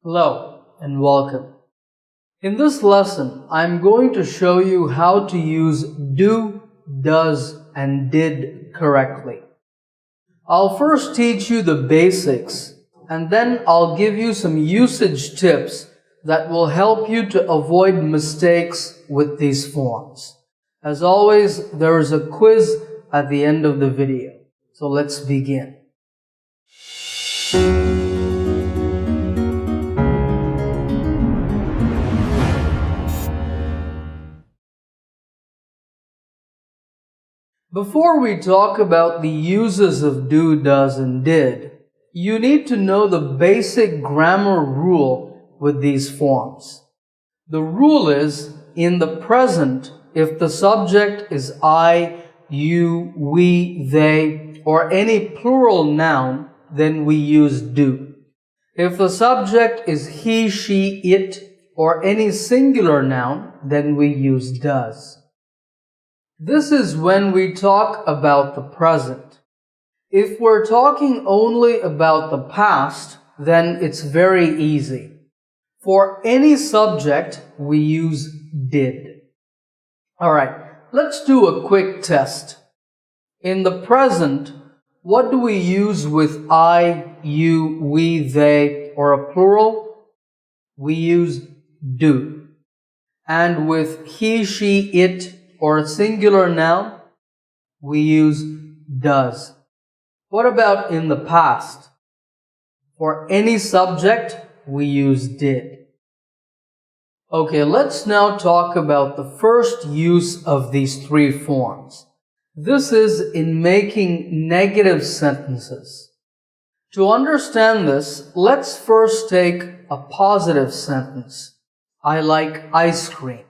Hello and welcome. In this lesson, I'm going to show you how to use do, does, and did correctly. I'll first teach you the basics, and then I'll give you some usage tips that will help you to avoid mistakes with these forms. As always, there is a quiz at the end of the video. So let's begin. Before we talk about the uses of do, does, and did, you need to know the basic grammar rule with these forms. The rule is, in the present, if the subject is I, you, we, they, or any plural noun, then we use do. If the subject is he, she, it, or any singular noun, then we use does. This is when we talk about the present. If we're talking only about the past, then it's very easy. For any subject, we use did. Alright, let's do a quick test. In the present, what do we use with I, you, we, they, or a plural? We use do. And with he, she, it, or a singular noun, we use does. What about in the past? For any subject, we use did. Okay, let's now talk about the first use of these three forms. This is in making negative sentences. To understand this, let's first take a positive sentence. I like ice cream.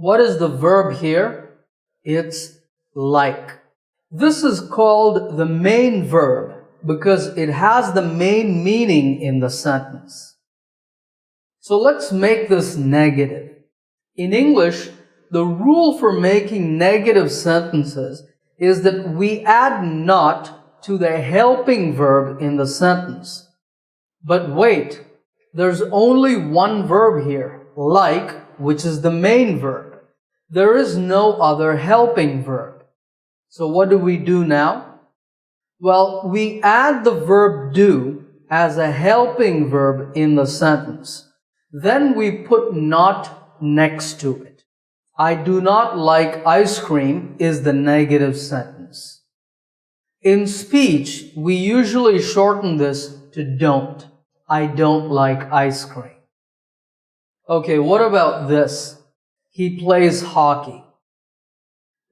What is the verb here? It's like. This is called the main verb because it has the main meaning in the sentence. So let's make this negative. In English, the rule for making negative sentences is that we add not to the helping verb in the sentence. But wait, there's only one verb here, like, which is the main verb. There is no other helping verb. So what do we do now? Well, we add the verb do as a helping verb in the sentence. Then we put not next to it. I do not like ice cream is the negative sentence. In speech, we usually shorten this to don't. I don't like ice cream. Okay, what about this? He plays hockey.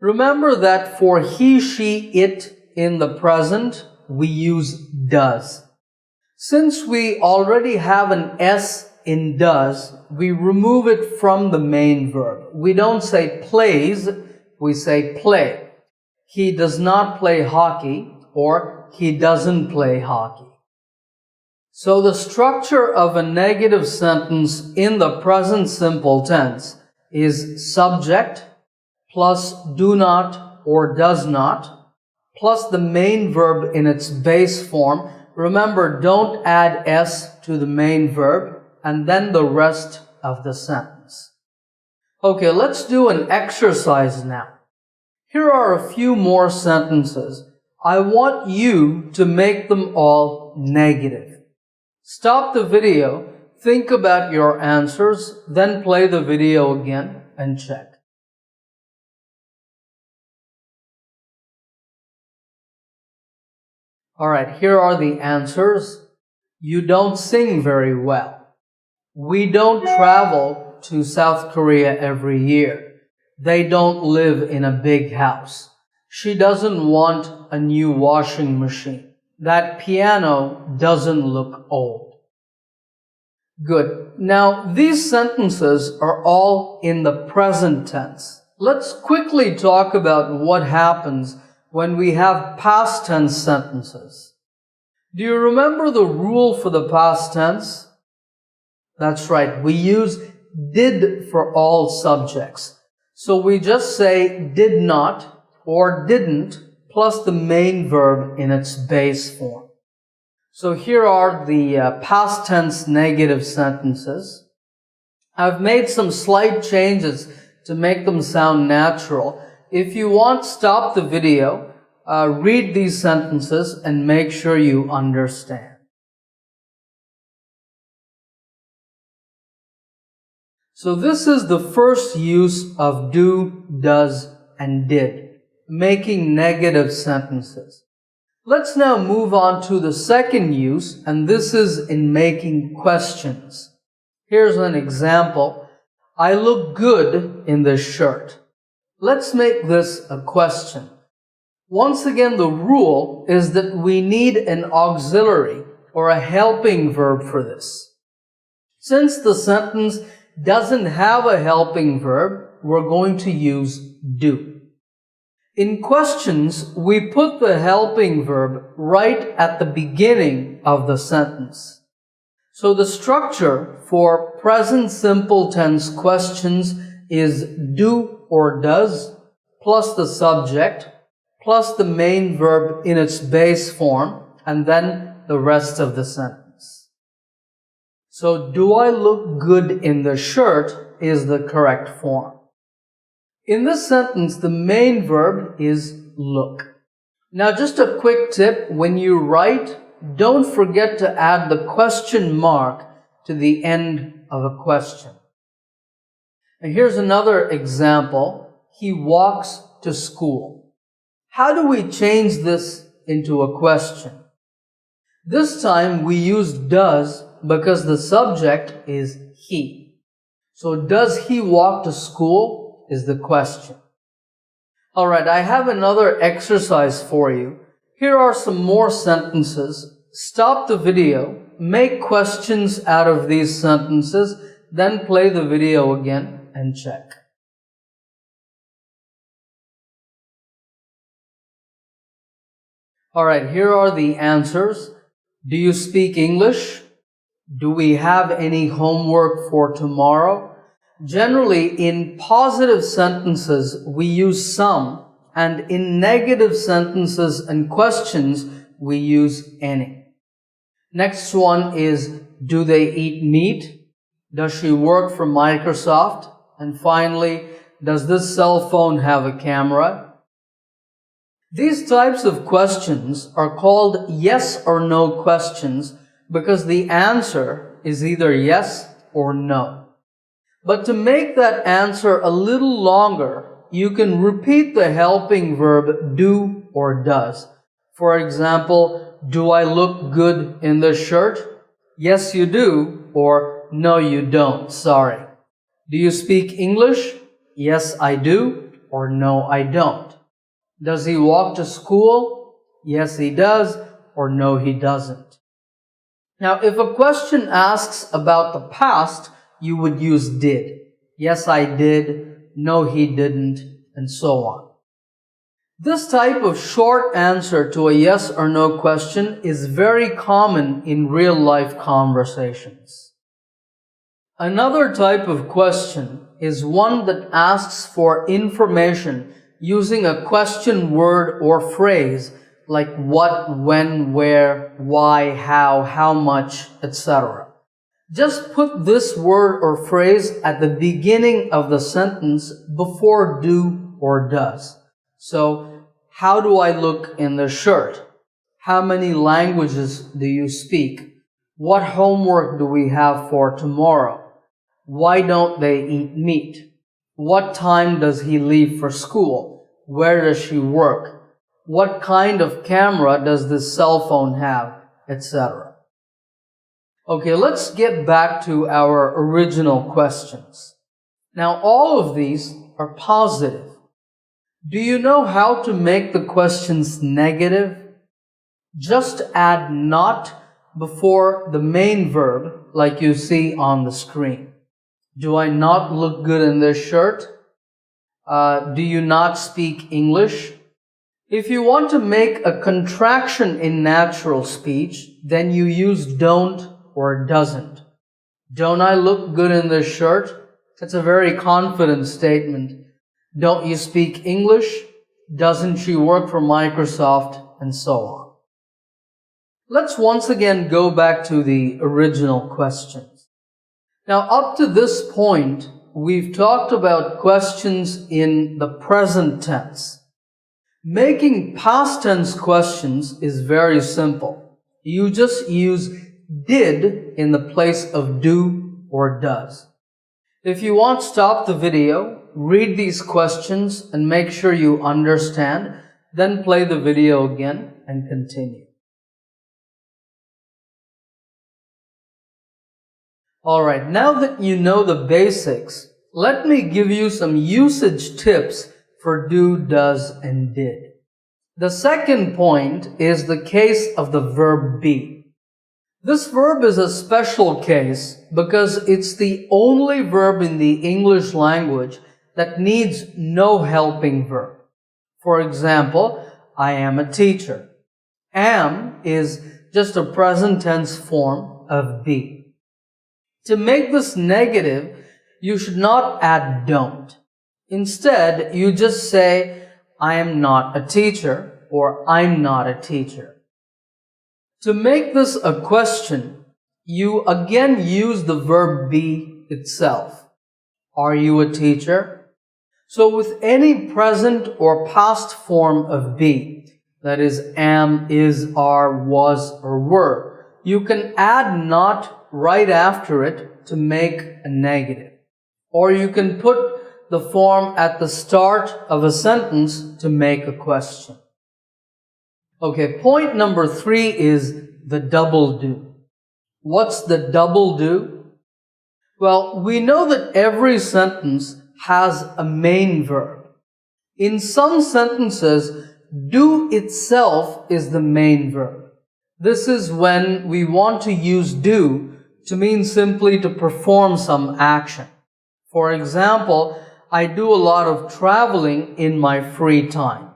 Remember that for he, she, it in the present, we use does. Since we already have an S in does, we remove it from the main verb. We don't say plays, we say play. He does not play hockey, or he doesn't play hockey. So the structure of a negative sentence in the present simple tense is subject plus do not or does not plus the main verb in its base form. Remember, don't add S to the main verb and then the rest of the sentence. Okay, let's do an exercise now. Here are a few more sentences. I want you to make them all negative. Stop the video. Think about your answers, then play the video again and check. Alright, here are the answers. You don't sing very well. We don't travel to South Korea every year. They don't live in a big house. She doesn't want a new washing machine. That piano doesn't look old. Good. Now, these sentences are all in the present tense. Let's quickly talk about what happens when we have past tense sentences. Do you remember the rule for the past tense? That's right. We use did for all subjects. So we just say did not or didn't plus the main verb in its base form. So here are the past tense negative sentences. I've made some slight changes to make them sound natural. If you want, stop the video, read these sentences, and make sure you understand. So this is the first use of do, does, and did, making negative sentences. Let's now move on to the second use, and this is in making questions. Here's an example. I look good in this shirt. Let's make this a question. Once again, the rule is that we need an auxiliary or a helping verb for this. Since the sentence doesn't have a helping verb, we're going to use do. In questions, we put the helping verb right at the beginning of the sentence. So the structure for present simple tense questions is do or does plus the subject plus the main verb in its base form and then the rest of the sentence. So do I look good in the shirt is the correct form. In this sentence, the main verb is look. Now just a quick tip, when you write, don't forget to add the question mark to the end of a question. And here's another example. He walks to school. How do we change this into a question? This time we use does because the subject is he. So does he walk to school is the question. Alright, I have another exercise for you. Here are some more sentences. Stop the video, make questions out of these sentences, then play the video again and check. Alright, here are the answers. Do you speak English? Do we have any homework for tomorrow? Generally, in positive sentences, we use some, and in negative sentences and questions, we use any. Next one is, do they eat meat? Does she work for Microsoft? And finally, does this cell phone have a camera? These types of questions are called yes or no questions because the answer is either yes or no. But to make that answer a little longer, you can repeat the helping verb do or does. For example, do I look good in this shirt? Yes, you do, or no, you don't, sorry. Do you speak English? Yes, I do, or no, I don't. Does he walk to school? Yes, he does, or no, he doesn't. Now, if a question asks about the past, you would use did. Yes, I did. No, he didn't, and so on. This type of short answer to a yes or no question is very common in real-life conversations. Another type of question is one that asks for information using a question word or phrase like what, when, where, why, how much, etc. Just put this word or phrase at the beginning of the sentence before do or does. So, how do I look in the shirt? How many languages do you speak? What homework do we have for tomorrow? Why don't they eat meat? What time does he leave for school? Where does she work? What kind of camera does this cell phone have? Etc. Okay, let's get back to our original questions. Now, all of these are positive. Do you know how to make the questions negative? Just add not before the main verb, like you see on the screen. Do I not look good in this shirt? Do you not speak English? If you want to make a contraction in natural speech, then you use don't or doesn't. Don't I look good in this shirt? That's a very confident statement. Don't you speak English? Doesn't she work for Microsoft? And so on. Let's once again go back to the original questions. Now, up to this point, we've talked about questions in the present tense. Making past tense questions is very simple. You just use did in the place of do or does. If you want, stop the video, read these questions, and make sure you understand, then play the video again and continue. Alright, now that you know the basics, let me give you some usage tips for do, does, and did. The second point is the case of the verb be. This verb is a special case because it's the only verb in the English language that needs no helping verb. For example, I am a teacher. Am is just a present tense form of be. To make this negative, you should not add don't. Instead, you just say, I am not a teacher, or I'm not a teacher. To make this a question, you again use the verb be itself. Are you a teacher? So with any present or past form of be, that is am, is, are, was, or were, you can add not right after it to make a negative. Or you can put the form at the start of a sentence to make a question. Okay, point number 3 is the double do. What's the double do? Well, we know that every sentence has a main verb. In some sentences, do itself is the main verb. This is when we want to use do to mean simply to perform some action. For example, I do a lot of traveling in my free time.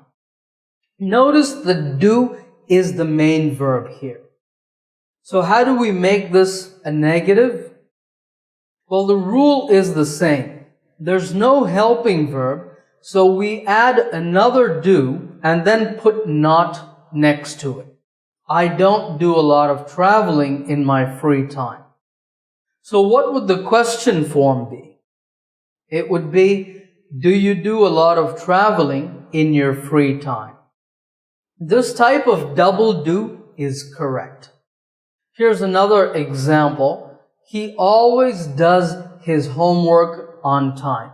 Notice that do is the main verb here. So how do we make this a negative? Well, the rule is the same. There's no helping verb, so we add another do and then put not next to it. I don't do a lot of traveling in my free time. So what would the question form be? It would be, do you do a lot of traveling in your free time? This type of double do is correct. Here's another example. He always does his homework on time.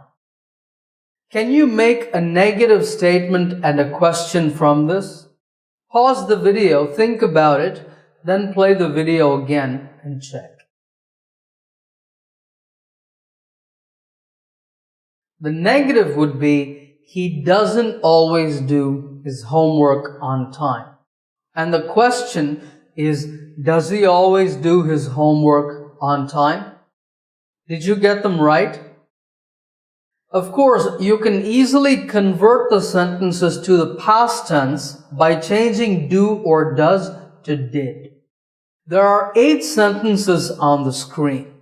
Can you make a negative statement and a question from this? Pause the video, think about it, then play the video again and check. The negative would be, he doesn't always do his homework on time. And the question is, does he always do his homework on time? Did you get them right? Of course, you can easily convert the sentences to the past tense by changing do or does to did. There are 8 sentences on the screen.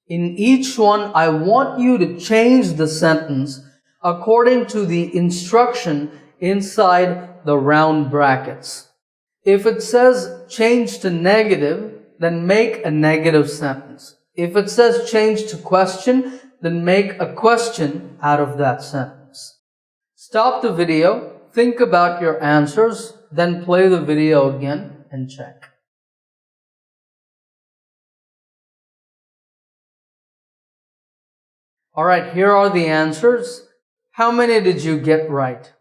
In each one, I want you to change the sentence according to the instruction inside the round brackets. If it says change to negative, then make a negative sentence. If it says change to question, then make a question out of that sentence. Stop the video, think about your answers, then play the video again and check. Alright, here are the answers. How many did you get right?